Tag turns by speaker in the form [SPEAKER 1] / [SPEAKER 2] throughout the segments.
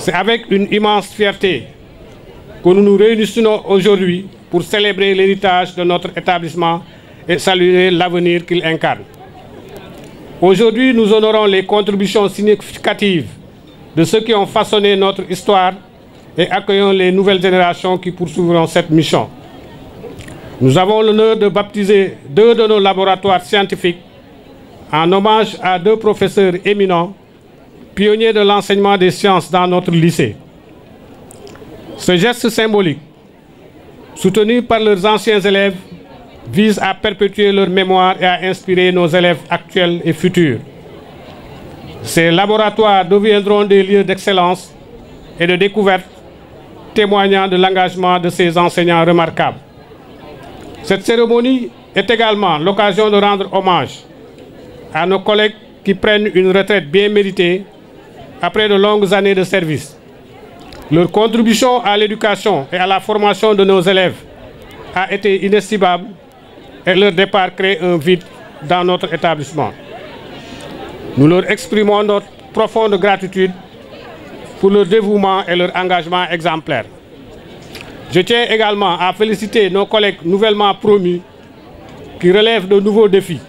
[SPEAKER 1] C'est avec une immense fierté que nous nous réunissons aujourd'hui pour célébrer l'héritage de notre établissement et saluer l'avenir qu'il incarne. Aujourd'hui, nous honorons les contributions significatives de ceux qui ont façonné notre histoire et accueillons les nouvelles générations qui poursuivront cette mission. Nous avons l'honneur de baptiser 2 de nos laboratoires scientifiques en hommage à 2 professeurs éminents, pionniers de l'enseignement des sciences dans notre lycée. Ce geste symbolique, soutenu par leurs anciens élèves, vise à perpétuer leur mémoire et à inspirer nos élèves actuels et futurs. Ces laboratoires deviendront des lieux d'excellence et de découverte, témoignant de l'engagement de ces enseignants remarquables. Cette cérémonie est également l'occasion de rendre hommage à nos collègues qui prennent une retraite bien méritée après de longues années de service. Leur contribution à l'éducation et à la formation de nos élèves a été inestimable et leur départ crée un vide dans notre établissement. Nous leur exprimons notre profonde gratitude pour leur dévouement et leur engagement exemplaire. Je tiens également à féliciter nos collègues nouvellement promus qui relèvent de nouveaux défis.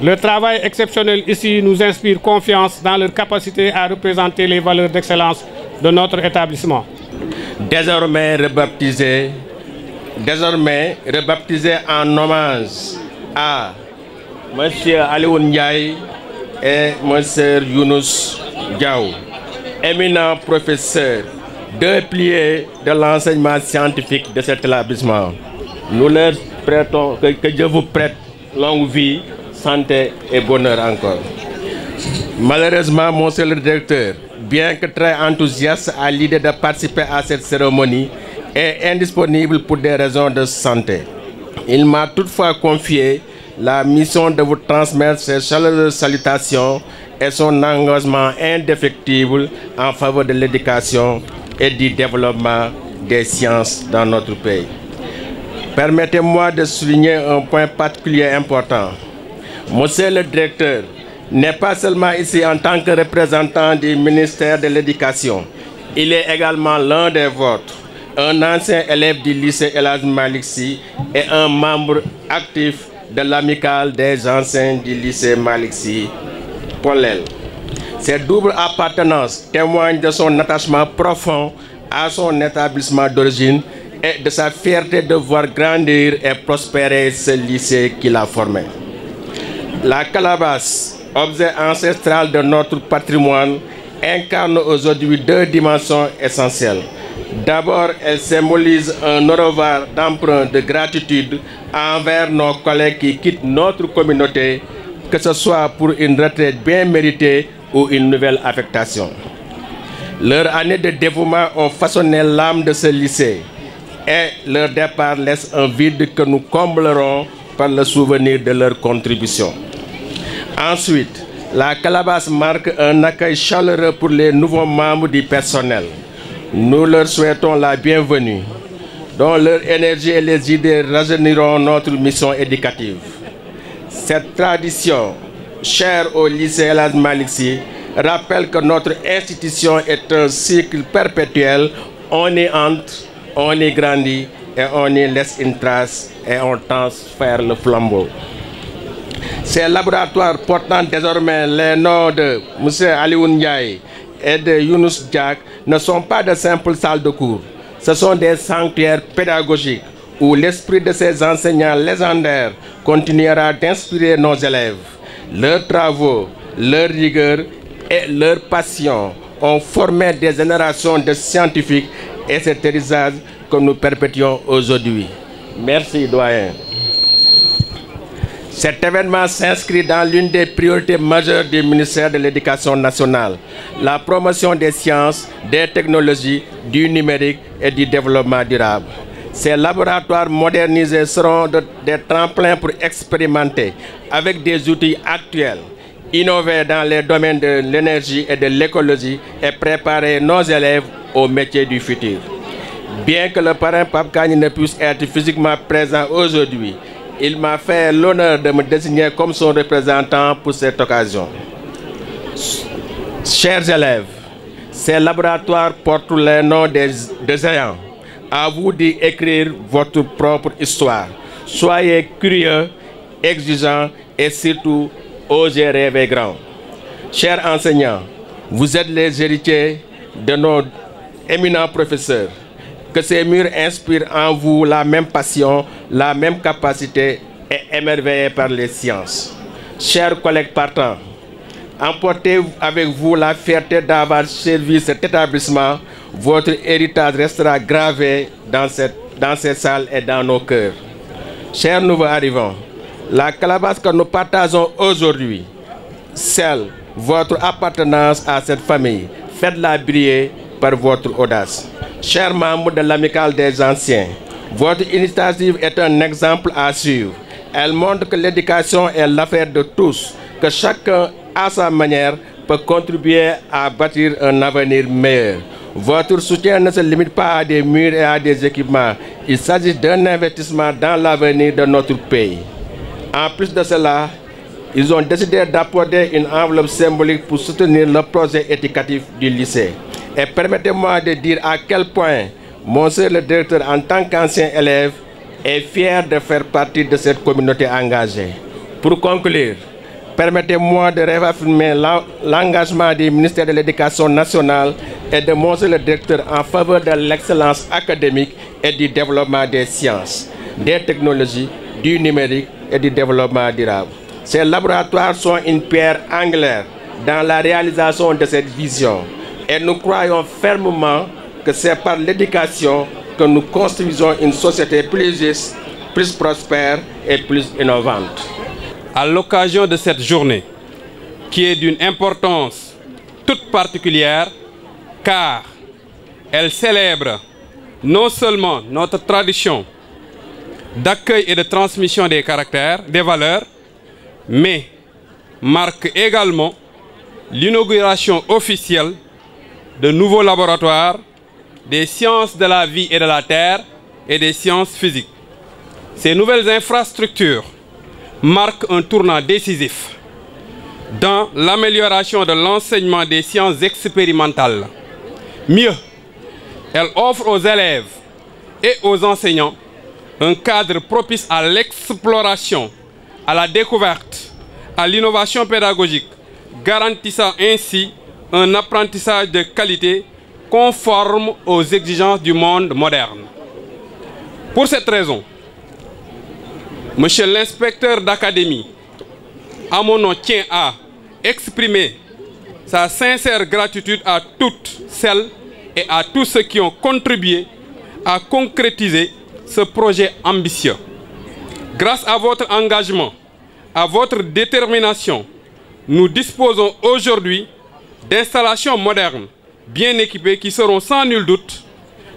[SPEAKER 1] Leur travail exceptionnel ici nous inspire confiance dans leur capacité à représenter les valeurs d'excellence de notre établissement.
[SPEAKER 2] Désormais rebaptisé en hommage à M. Alioune Ndiaye et M. Younous Diaw, éminents professeurs, 2 piliers de l'enseignement scientifique de cet établissement. Nous leur prêtons, que Dieu vous prête longue vie, santé et bonheur encore. Malheureusement, monsieur le directeur, bien que très enthousiaste à l'idée de participer à cette cérémonie, est indisponible pour des raisons de santé. Il m'a toutefois confié la mission de vous transmettre ses chaleureuses salutations et son engagement indéfectible en faveur de l'éducation et du développement des sciences dans notre pays. Permettez-moi de souligner un point particulier important. Monsieur le directeur n'est pas seulement ici en tant que représentant du ministère de l'Éducation, il est également l'un des vôtres, un ancien élève du lycée El Hadji Malick Sy et un membre actif de l'amicale des anciens du lycée Malick Sy, Polel. Cette double appartenance témoigne de son attachement profond à son établissement d'origine et de sa fierté de voir grandir et prospérer ce lycée qu'il a formé. La calebasse, objet ancestral de notre patrimoine, incarne aujourd'hui 2 dimensions essentielles. D'abord, elle symbolise un au revoir d'emprunt de gratitude envers nos collègues qui quittent notre communauté, que ce soit pour une retraite bien méritée ou une nouvelle affectation. Leurs années de dévouement ont façonné l'âme de ce lycée et leur départ laisse un vide que nous comblerons par le souvenir de leur contribution. Ensuite, la calebasse marque un accueil chaleureux pour les nouveaux membres du personnel. Nous leur souhaitons la bienvenue, dont leur énergie et les idées rajeuniront notre mission éducative. Cette tradition, chère au lycée El Hadji Malick Sy, rappelle que notre institution est un cycle perpétuel. On y entre, on y grandit et on y laisse une trace et on transfère le flambeau. Ces laboratoires portant désormais les noms de M. Alioune Ndiaye et de Younous Diaw ne sont pas de simples salles de cours. Ce sont des sanctuaires pédagogiques où l'esprit de ces enseignants légendaires continuera d'inspirer nos élèves. Leurs travaux, leur rigueur et leur passion ont formé des générations de scientifiques et cet héritage que nous perpétuons aujourd'hui. Merci, doyen. Cet événement s'inscrit dans l'une des priorités majeures du ministère de l'Éducation nationale, la promotion des sciences, des technologies, du numérique et du développement durable. Ces laboratoires modernisés seront des tremplins pour expérimenter avec des outils actuels, innover dans les domaines de l'énergie et de l'écologie et préparer nos élèves aux métiers du futur. Bien que le parrain Pape Kandji ne puisse être physiquement présent aujourd'hui, il m'a fait l'honneur de me désigner comme son représentant pour cette occasion. Chers élèves, Ces laboratoires portent les noms des ayants. À vous d'y écrire votre propre histoire. Soyez curieux, exigeants et surtout osez rêver grand. Chers enseignants, vous êtes les héritiers de nos éminents professeurs. Que ces murs inspirent en vous la même passion, la même capacité et émerveillés par les sciences. Chers collègues partants, emportez avec vous la fierté d'avoir servi cet établissement. Votre héritage restera gravé dans ces salles et dans nos cœurs. Chers nouveaux arrivants, la calebasse que nous partageons aujourd'hui scelle votre appartenance à cette famille. Faites-la briller par votre audace. Chers membres de l'Amicale des Anciens, votre initiative est un exemple à suivre. Elle montre que l'éducation est l'affaire de tous, que chacun, à sa manière, peut contribuer à bâtir un avenir meilleur. Votre soutien ne se limite pas à des murs et à des équipements. Il s'agit d'un investissement dans l'avenir de notre pays. En plus de cela, ils ont décidé d'apporter une enveloppe symbolique pour soutenir le projet éducatif du lycée. Et permettez-moi de dire à quel point monsieur le directeur, en tant qu'ancien élève, est fier de faire partie de cette communauté engagée. Pour conclure, permettez-moi de réaffirmer l'engagement du ministère de l'Éducation nationale et de monsieur le directeur en faveur de l'excellence académique et du développement des sciences, des technologies, du numérique et du développement durable. Ces laboratoires sont une pierre angulaire dans la réalisation de cette vision et nous croyons fermement que c'est par l'éducation que nous construisons une société plus juste, plus prospère et plus innovante.
[SPEAKER 3] À l'occasion de cette journée, qui est d'une importance toute particulière, car elle célèbre non seulement notre tradition d'accueil et de transmission des caractères, des valeurs, mais marque également l'inauguration officielle de nouveaux laboratoires des sciences de la vie et de la terre et des sciences physiques. Ces nouvelles infrastructures marquent un tournant décisif dans l'amélioration de l'enseignement des sciences expérimentales. Mieux, elles offrent aux élèves et aux enseignants un cadre propice à l'exploration, à la découverte, à l'innovation pédagogique, garantissant ainsi un apprentissage de qualité conforme aux exigences du monde moderne. Pour cette raison, Monsieur l'inspecteur d'académie, à mon nom, tient à exprimer sa sincère gratitude à toutes celles et à tous ceux qui ont contribué à concrétiser ce projet ambitieux. Grâce à votre engagement, à votre détermination, nous disposons aujourd'hui d'installations modernes, bien équipées, qui seront sans nul doute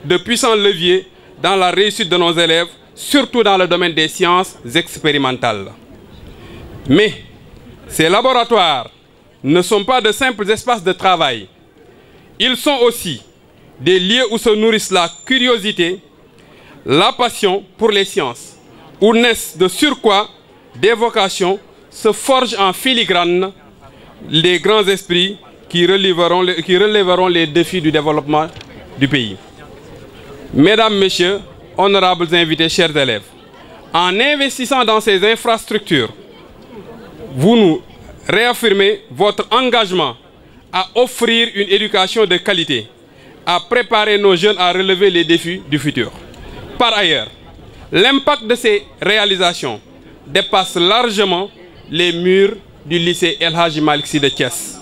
[SPEAKER 3] de puissants leviers dans la réussite de nos élèves, surtout dans le domaine des sciences expérimentales. Mais ces laboratoires ne sont pas de simples espaces de travail. Ils sont aussi des lieux où se nourrissent la curiosité, la passion pour les sciences, où naissent de surcroît des vocations, se forgent en filigrane les grands esprits qui relèveront les défis du développement du pays. Mesdames, Messieurs, honorables invités, chers élèves, en investissant dans ces infrastructures, vous nous réaffirmez votre engagement à offrir une éducation de qualité, à préparer nos jeunes à relever les défis du futur. Par ailleurs, l'impact de ces réalisations dépasse largement les murs du lycée El Hadji Malick Sy de Thiès.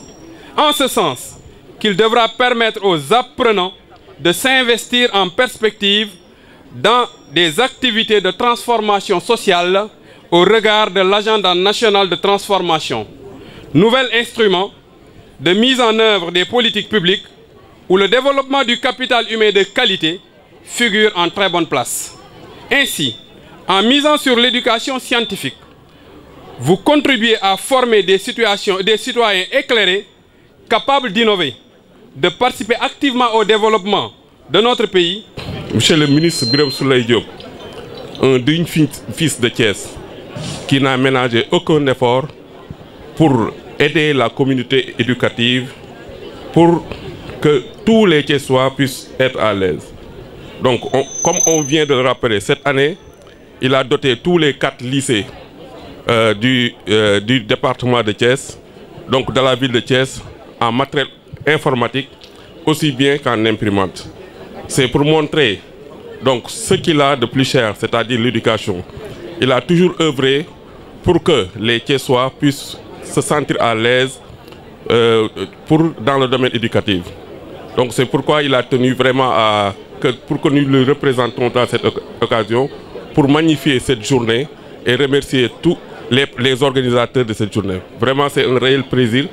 [SPEAKER 3] En ce sens qu'il devra permettre aux apprenants de s'investir en perspective dans des activités de transformation sociale au regard de l'agenda national de transformation, nouvel instrument de mise en œuvre des politiques publiques où le développement du capital humain de qualité figure en très bonne place. Ainsi, en misant sur l'éducation scientifique, vous contribuez à former des citoyens éclairés, capables d'innover, de participer activement au développement de notre pays.
[SPEAKER 4] Monsieur le ministre Birame Souleye Diop, un digne fils de Thiès, qui n'a ménagé aucun effort pour aider la communauté éducative, pour que tous les Thiessois puissent être à l'aise. Donc, comme on vient de le rappeler, cette année, il a doté tous les 4 lycées du département de Thiès, donc dans la ville de Thiès, en matériel informatique, aussi bien qu'en imprimante. C'est pour montrer donc, ce qu'il a de plus cher, c'est-à-dire l'éducation. Il a toujours œuvré pour que les Thiessois puissent se sentir à l'aise dans le domaine éducatif. Donc c'est pourquoi il a tenu vraiment pour que nous le représentons dans cette occasion, pour magnifier cette journée et remercier tous les organisateurs de cette journée. Vraiment, c'est un réel plaisir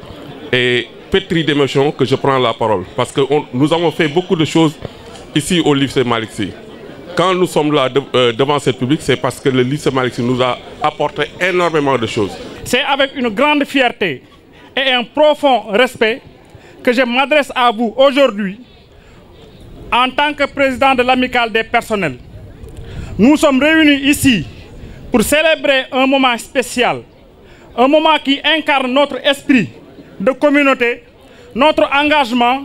[SPEAKER 4] et pétri d'émotion que je prends la parole. Parce que nous avons fait beaucoup de choses ici au lycée Malick Sy. Quand nous sommes là devant ce public, c'est parce que le lycée Malick Sy nous a apporté énormément de choses.
[SPEAKER 5] C'est avec une grande fierté et un profond respect que je m'adresse à vous aujourd'hui en tant que président de l'amicale des personnels. Nous sommes réunis ici pour célébrer un moment spécial, un moment qui incarne notre esprit de communauté, notre engagement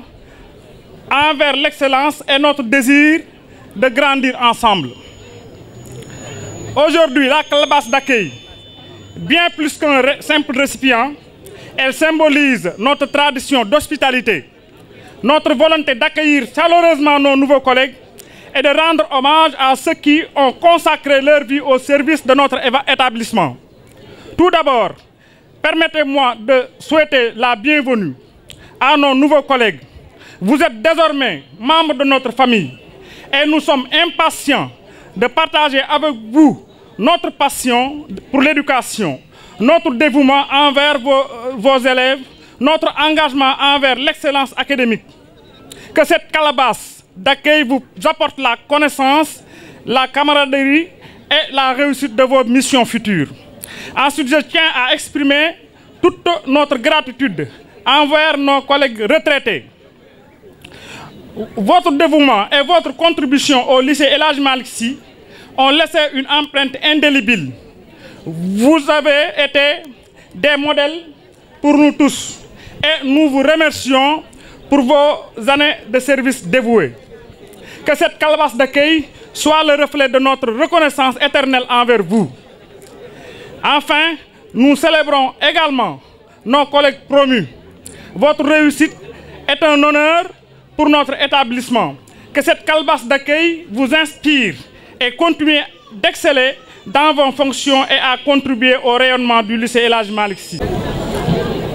[SPEAKER 5] envers l'excellence et notre désir de grandir ensemble. Aujourd'hui, la calebasse d'accueil, bien plus qu'un simple récipient, elle symbolise notre tradition d'hospitalité, notre volonté d'accueillir chaleureusement nos nouveaux collègues et de rendre hommage à ceux qui ont consacré leur vie au service de notre établissement. Tout d'abord, permettez-moi de souhaiter la bienvenue à nos nouveaux collègues. Vous êtes désormais membres de notre famille et nous sommes impatients de partager avec vous notre passion pour l'éducation, notre dévouement envers vos élèves, notre engagement envers l'excellence académique. Que cette calebasse d'accueil vous apporte la connaissance, la camaraderie et la réussite de vos missions futures. Ensuite, je tiens à exprimer toute notre gratitude envers nos collègues retraités. Votre dévouement et votre contribution au lycée El Hadji Malick Sy ont laissé une empreinte indélébile. Vous avez été des modèles pour nous tous et nous vous remercions pour vos années de service dévouées. Que cette calebasse d'accueil soit le reflet de notre reconnaissance éternelle envers vous. Enfin, nous célébrons également nos collègues promus. Votre réussite est un honneur pour notre établissement. Que cette calebasse d'accueil vous inspire et continue d'exceller dans vos fonctions et à contribuer au rayonnement du lycée El Hadji Malick Sy.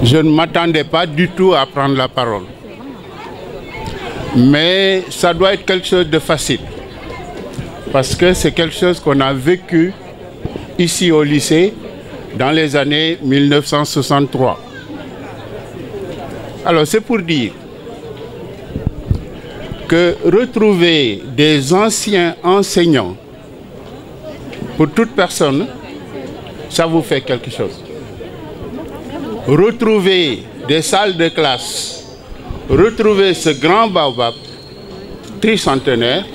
[SPEAKER 6] Je ne m'attendais pas du tout à prendre la parole. Mais ça doit être quelque chose de facile. Parce que c'est quelque chose qu'on a vécu ici au lycée dans les années 1963. Alors c'est pour dire que retrouver des anciens enseignants, pour toute personne, ça vous fait quelque chose. Retrouver des salles de classe, retrouver ce grand baobab tricentenaire,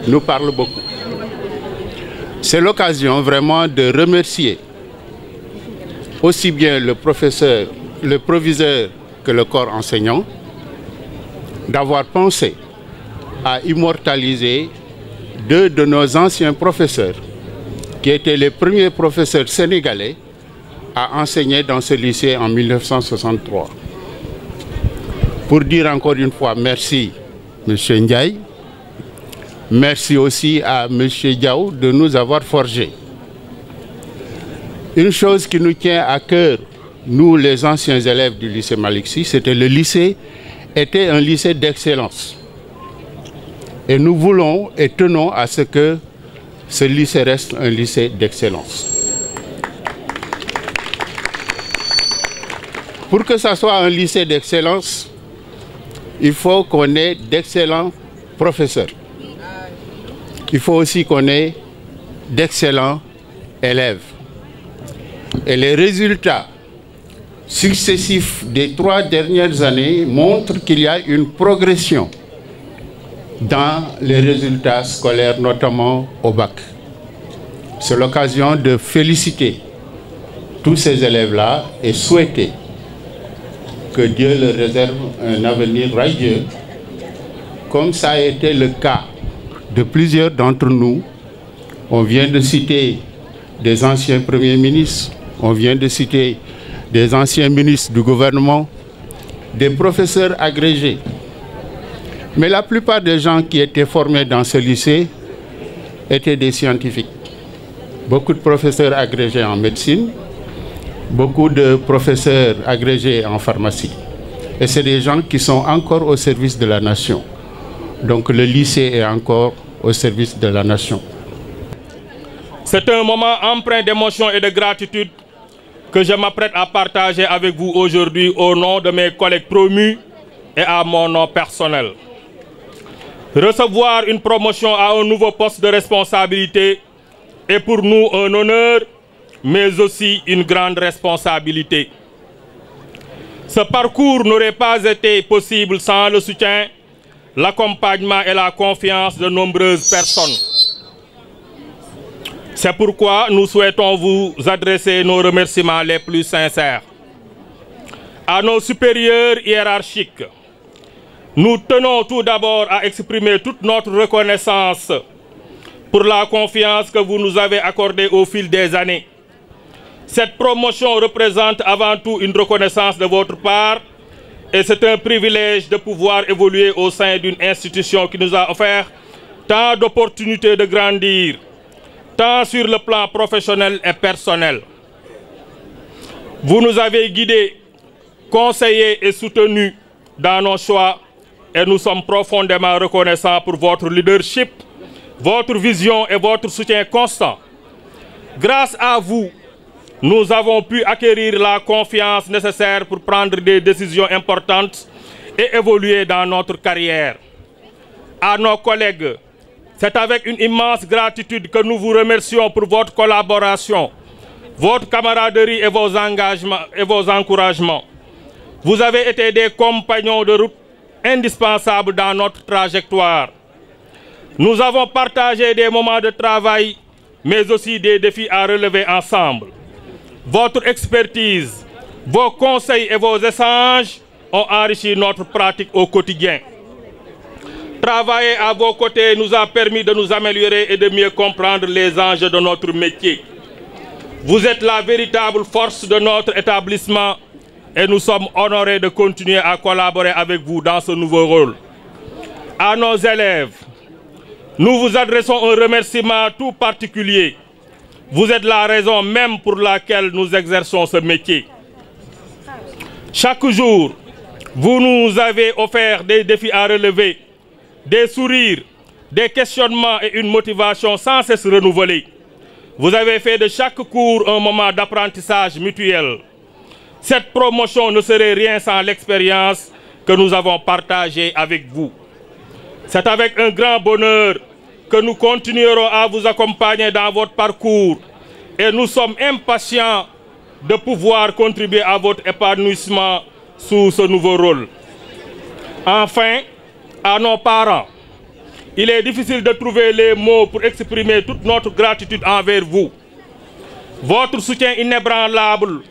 [SPEAKER 6] nous parle beaucoup. C'est l'occasion vraiment de remercier aussi bien le professeur, le proviseur que le corps enseignant d'avoir pensé à immortaliser 2 de nos anciens professeurs qui étaient les premiers professeurs sénégalais à enseigner dans ce lycée en 1963. Pour dire encore une fois merci, M. Ndiaye. Merci aussi à M. Diaw de nous avoir forgés. Une chose qui nous tient à cœur, nous les anciens élèves du lycée Malick Sy, c'était le lycée était un lycée d'excellence. Et nous voulons et tenons à ce que ce lycée reste un lycée d'excellence. Pour que ça soit un lycée d'excellence, il faut qu'on ait d'excellents professeurs. Il faut aussi qu'on ait d'excellents élèves. Et les résultats successifs des 3 dernières années montrent qu'il y a une progression dans les résultats scolaires, notamment au bac. C'est l'occasion de féliciter tous ces élèves-là et souhaiter que Dieu leur réserve un avenir radieux, comme ça a été le cas de plusieurs d'entre nous. On vient de citer des anciens premiers ministres, on vient de citer des anciens ministres du gouvernement, des professeurs agrégés. Mais la plupart des gens qui étaient formés dans ce lycée étaient des scientifiques. Beaucoup de professeurs agrégés en médecine, beaucoup de professeurs agrégés en pharmacie. Et c'est des gens qui sont encore au service de la nation. Donc le lycée est encore au service de la nation.
[SPEAKER 7] C'est un moment empreint d'émotion et de gratitude que je m'apprête à partager avec vous aujourd'hui au nom de mes collègues promus et à mon nom personnel. Recevoir une promotion à un nouveau poste de responsabilité est pour nous un honneur, mais aussi une grande responsabilité. Ce parcours n'aurait pas été possible sans le soutien, l'accompagnement et la confiance de nombreuses personnes. C'est pourquoi nous souhaitons vous adresser nos remerciements les plus sincères. À nos supérieurs hiérarchiques, nous tenons tout d'abord à exprimer toute notre reconnaissance pour la confiance que vous nous avez accordée au fil des années. Cette promotion représente avant tout une reconnaissance de votre part et c'est un privilège de pouvoir évoluer au sein d'une institution qui nous a offert tant d'opportunités de grandir, tant sur le plan professionnel et personnel. Vous nous avez guidés, conseillés et soutenus dans nos choix et nous sommes profondément reconnaissants pour votre leadership, votre vision et votre soutien constant. Grâce à vous, nous avons pu acquérir la confiance nécessaire pour prendre des décisions importantes et évoluer dans notre carrière. À nos collègues, c'est avec une immense gratitude que nous vous remercions pour votre collaboration, votre camaraderie et vos engagements et vos encouragements. Vous avez été des compagnons de route indispensables dans notre trajectoire. Nous avons partagé des moments de travail, mais aussi des défis à relever ensemble. Votre expertise, vos conseils et vos échanges ont enrichi notre pratique au quotidien. Travailler à vos côtés nous a permis de nous améliorer et de mieux comprendre les enjeux de notre métier. Vous êtes la véritable force de notre établissement et nous sommes honorés de continuer à collaborer avec vous dans ce nouveau rôle. À nos élèves, nous vous adressons un remerciement tout particulier. Vous êtes la raison même pour laquelle nous exerçons ce métier. Chaque jour, vous nous avez offert des défis à relever, des sourires, des questionnements et une motivation sans cesse renouvelée. Vous avez fait de chaque cours un moment d'apprentissage mutuel. Cette promotion ne serait rien sans l'expérience que nous avons partagée avec vous. C'est avec un grand bonheur que nous continuerons à vous accompagner dans votre parcours et nous sommes impatients de pouvoir contribuer à votre épanouissement sous ce nouveau rôle. Enfin, à nos parents, il est difficile de trouver les mots pour exprimer toute notre gratitude envers vous. Votre soutien inébranlable,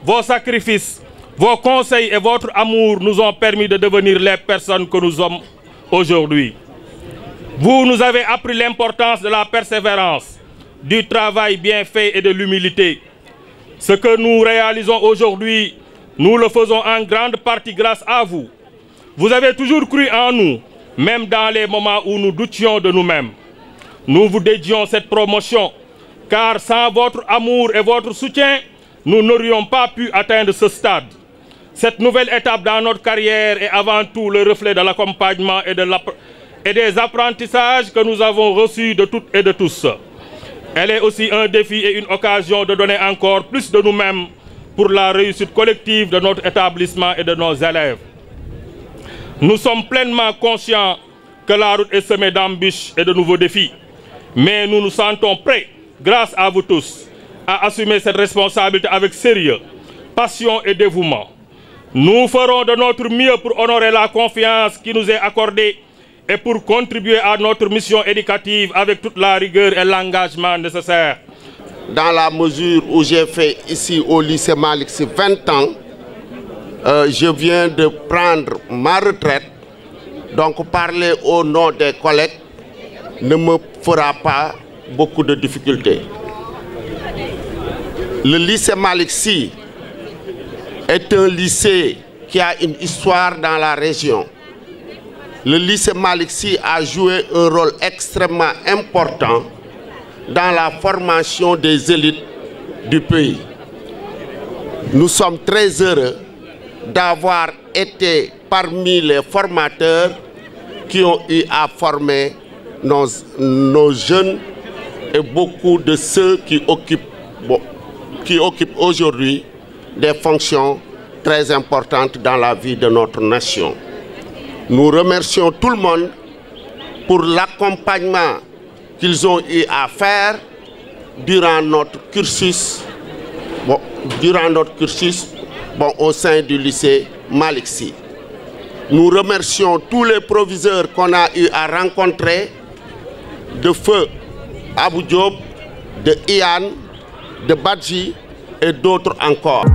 [SPEAKER 7] vos sacrifices, vos conseils et votre amour nous ont permis de devenir les personnes que nous sommes aujourd'hui. Vous nous avez appris l'importance de la persévérance, du travail bien fait et de l'humilité. Ce que nous réalisons aujourd'hui, nous le faisons en grande partie grâce à vous. Vous avez toujours cru en nous, même dans les moments où nous doutions de nous-mêmes. Nous vous dédions cette promotion, car sans votre amour et votre soutien, nous n'aurions pas pu atteindre ce stade. Cette nouvelle étape dans notre carrière est avant tout le reflet de l'accompagnement et des apprentissages que nous avons reçus de toutes et de tous. Elle est aussi un défi et une occasion de donner encore plus de nous-mêmes pour la réussite collective de notre établissement et de nos élèves. Nous sommes pleinement conscients que la route est semée d'embûches et de nouveaux défis, mais nous nous sentons prêts, grâce à vous tous, à assumer cette responsabilité avec sérieux, passion et dévouement. Nous ferons de notre mieux pour honorer la confiance qui nous est accordée et pour contribuer à notre mission éducative avec toute la rigueur et l'engagement nécessaires.
[SPEAKER 8] Dans la mesure où j'ai fait ici au lycée Malick Sy 20 ans, je viens de prendre ma retraite, donc parler au nom des collègues ne me fera pas beaucoup de difficultés. Le lycée Malick Sy est un lycée qui a une histoire dans la région. Le lycée Malick Sy a joué un rôle extrêmement important dans la formation des élites du pays. Nous sommes très heureux d'avoir été parmi les formateurs qui ont eu à former nos jeunes et beaucoup de ceux qui occupent aujourd'hui des fonctions très importantes dans la vie de notre nation. Nous remercions tout le monde pour l'accompagnement qu'ils ont eu à faire durant notre cursus, au sein du lycée Malick Sy. Nous remercions tous les proviseurs qu'on a eu à rencontrer, de Feu Abou Diop, de Ian, de Badji et d'autres encore.